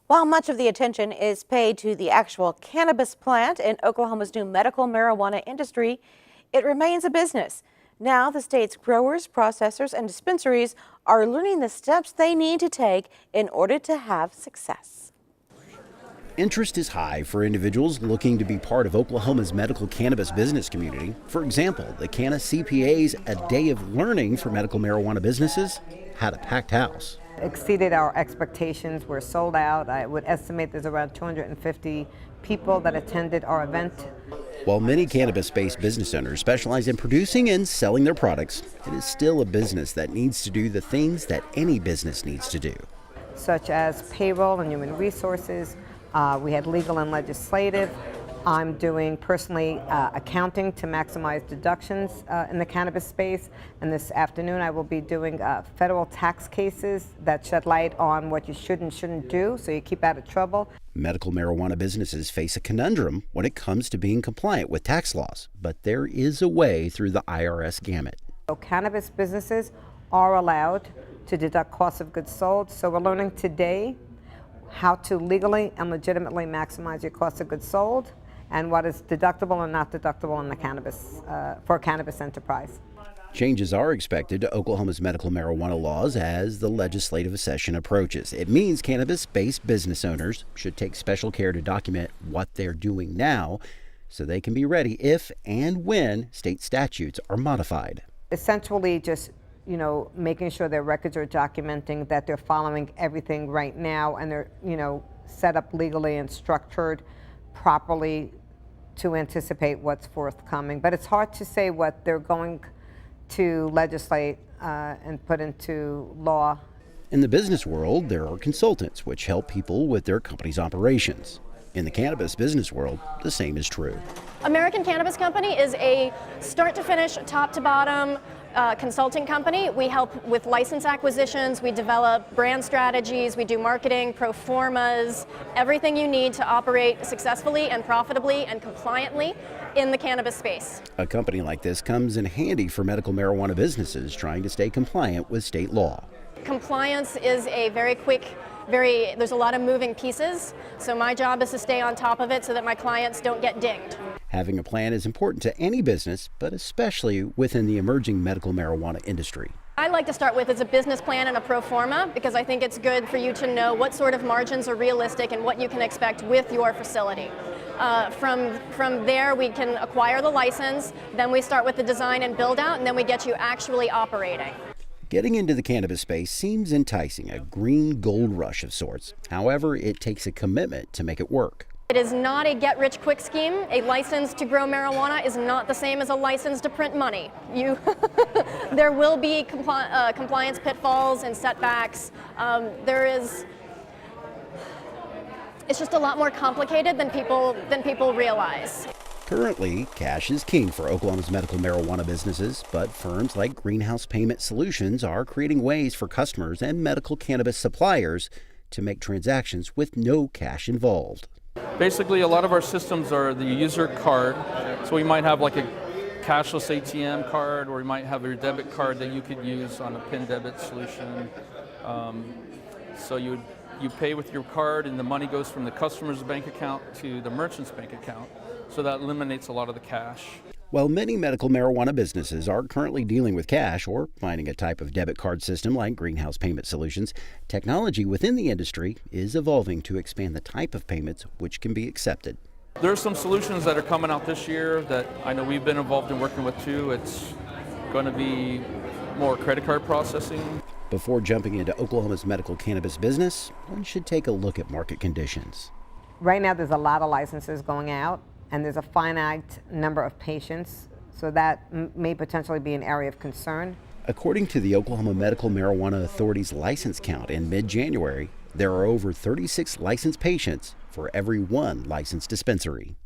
While much of the attention is paid to the actual cannabis plant in Oklahoma's new medical marijuana industry, it remains a business. Now the state's growers, processors, and dispensaries are learning the steps they need to take in order to have success. Interest is high for individuals looking to be part of Oklahoma's medical cannabis business community. For example, the Canna CPA's A Day of Learning for Medical Marijuana Businesses had a packed house. Exceeded our expectations. We're sold out. I would estimate there's around 250 people that attended our event. While many cannabis-based business owners specialize in producing and selling their products, it is still a business that needs to do the things that any business needs to do, Such as payroll and human resources. We had legal and legislative. I'm doing personally accounting to maximize deductions in the cannabis space. And this afternoon I will be doing federal tax cases that shed light on what you should and shouldn't do so you keep out of trouble. Medical marijuana businesses face a conundrum when it comes to being compliant with tax laws, but there is a way through the IRS gamut. So cannabis businesses are allowed to deduct cost of goods sold. So we're learning today how to legally and legitimately maximize your cost of goods sold and what is deductible and not deductible in the cannabis for a cannabis enterprise. Changes are expected to Oklahoma's medical marijuana laws as the legislative session approaches. It means cannabis-based business owners should take special care to document what they're doing now so they can be ready if and when state statutes are modified. Essentially just making sure their records are documenting that they're following everything right now and they're, set up legally and structured properly to anticipate what's forthcoming. But it's hard to say what they're going to legislate and put into law. In the business world, there are consultants which help people with their company's operations. In the cannabis business world, the same is true. American Cannabis Company is a start-to-finish, top-to-bottom consulting company. We help with license acquisitions, we develop brand strategies, we do marketing, pro formas, everything you need to operate successfully and profitably and compliantly in the cannabis space. A company like this comes in handy for medical marijuana businesses trying to stay compliant with state law. Compliance is a very quick, there's a lot of moving pieces, so my job is to stay on top of it so that my clients don't get dinged. Having a plan is important to any business, but especially within the emerging medical marijuana industry. I like to start with is a business plan and a pro forma because I think it's good for you to know what sort of margins are realistic and what you can expect with your facility. From there we can acquire the license, then we start with the design and build out, and then we get you actually operating. Getting into the cannabis space seems enticing, a green gold rush of sorts. However, it takes a commitment to make it work. It is not a get-rich-quick scheme. A license to grow marijuana is not the same as a license to print money. There will be compliance pitfalls and setbacks. It's just a lot more complicated than people realize. Currently, cash is king for Oklahoma's medical marijuana businesses, but firms like Greenhouse Payment Solutions are creating ways for customers and medical cannabis suppliers to make transactions with no cash involved. Basically, a lot of our systems are the user card, so we might have like a cashless ATM card, or we might have a debit card that you could use on a PIN debit solution. So you pay with your card, and the money goes from the customer's bank account to the merchant's bank account, so that eliminates a lot of the cash. While many medical marijuana businesses are currently dealing with cash or finding a type of debit card system like Greenhouse Payment Solutions, technology within the industry is evolving to expand the type of payments which can be accepted. There are some solutions that are coming out this year that I know we've been involved in working with too. It's going to be more credit card processing. Before jumping into Oklahoma's medical cannabis business, one should take a look at market conditions. Right now there's a lot of licenses going out and there's a finite number of patients, so that may potentially be an area of concern. According to the Oklahoma Medical Marijuana Authority's license count in mid-January, there are over 36 licensed patients for every one licensed dispensary.